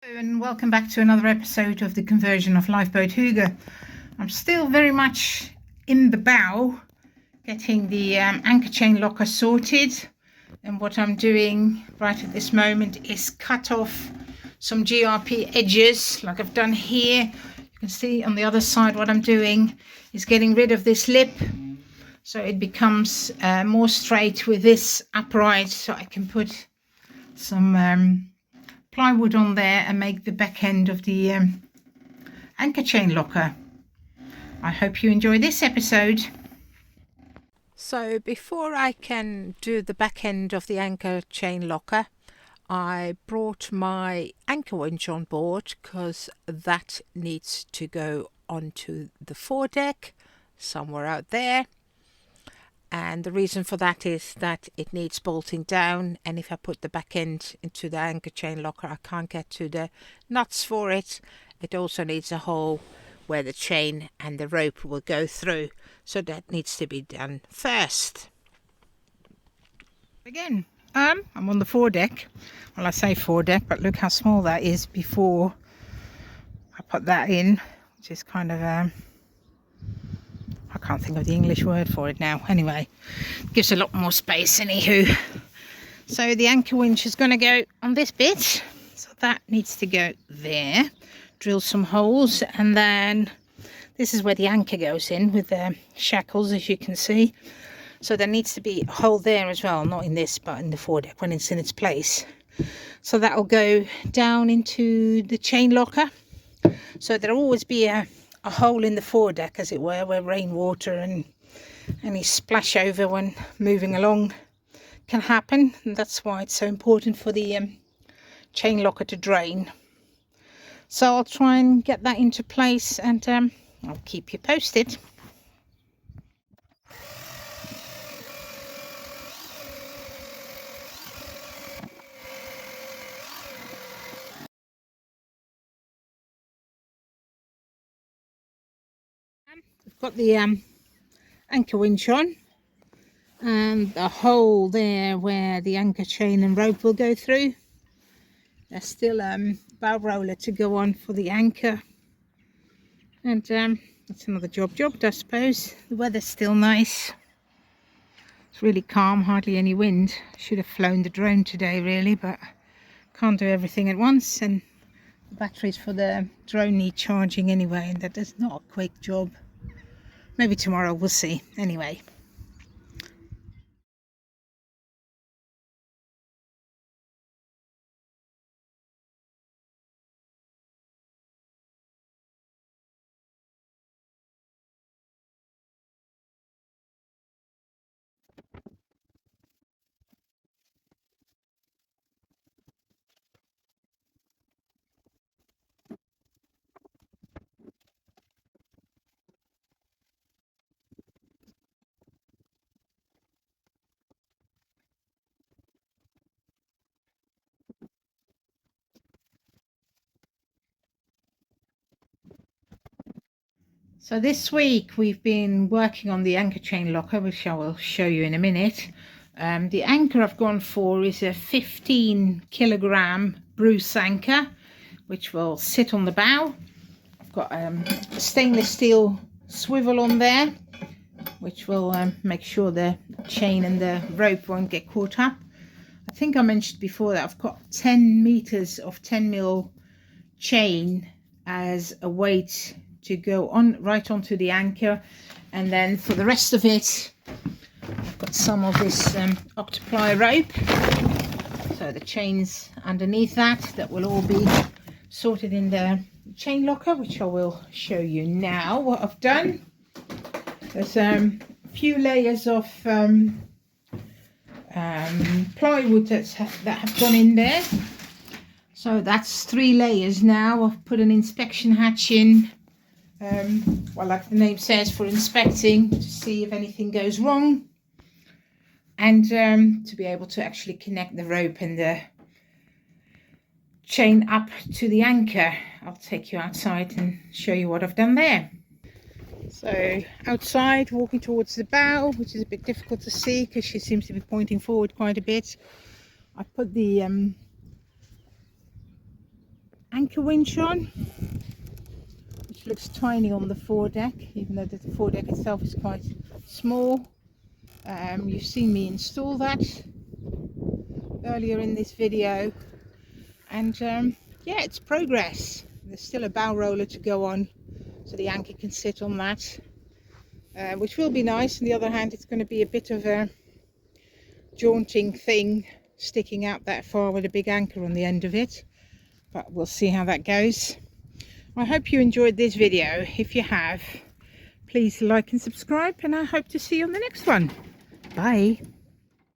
Hello and welcome back to another episode of the conversion of Lifeboat Hygge. I'm still very much in the bow getting the anchor chain locker sorted, and what I'm doing right at this moment is cut off some GRP edges like I've done here. You can see on the other side what I'm doing is getting rid of this lip so it becomes more straight with this upright, so I can put some plywood on there and make the back end of the anchor chain locker. I hope you enjoy this episode. So before I can do the back end of the anchor chain locker, I brought my anchor winch on board because that needs to go onto the foredeck somewhere out there. And the reason for that is that it needs bolting down, and if I put the back end into the anchor chain locker, I can't get to the nuts for it. It also needs a hole where the chain and the rope will go through, so that needs to be done first. Again, I'm on the foredeck. Well, I say foredeck, but look how small that is before I put that in, which is kind of I can't think of the English word for it now. Anyway, gives a lot more space anywho. So the anchor winch is going to go on this bit. So that needs to go there. Drill some holes, and then this is where the anchor goes in with the shackles, as you can see. So there needs to be a hole there as well, not in this but in the foredeck when it's in its place. So that'll go down into the chain locker. So there'll always be a hole in the foredeck, as it were, where rainwater and any splash over when moving along can happen, and that's why it's so important for the chain locker to drain. So I'll try and get that into place, and I'll keep you posted. I've got the anchor winch on, and the hole there where the anchor chain and rope will go through. There's still bow roller to go on for the anchor, and that's another job, I suppose. The weather's still nice. It's really calm, hardly any wind. Should have flown the drone today really, but can't do everything at once, and the batteries for the drone need charging anyway, and that is not a quick job. Maybe tomorrow, we'll see. Anyway. So this week we've been working on the anchor chain locker, which I will show you in a minute. The anchor I've gone for is a 15 kilogram Bruce anchor, which will sit on the bow. I've got a stainless steel swivel on there, which will make sure the chain and the rope won't get caught up. I think I mentioned before that I've got 10 meters of 10mm chain as a weight to go on right onto the anchor, and then for the rest of it I've got some of this octoply rope, so the chains underneath that will all be sorted in the chain locker, which I will show you now what I've done. There's a few layers of plywood that have gone in there, so that's 3 layers now. I've put an inspection hatch in, well, like the name says, for inspecting to see if anything goes wrong, and to be able to actually connect the rope and the chain up to the anchor. I'll take you outside and show you what I've done there. So outside, walking towards the bow, which is a bit difficult to see because she seems to be pointing forward quite a bit. I put the anchor winch on, which looks tiny on the foredeck, even though the foredeck itself is quite small. You've seen me install that earlier in this video, and yeah, it's progress. There's still a bow roller to go on, so the anchor can sit on that, which will be nice. On the other hand, it's going to be a bit of a jaunting thing sticking out that far with a big anchor on the end of it, but we'll see how that goes. I hope you enjoyed this video. If you have, please like and subscribe, and I hope to see you on the next one. Bye.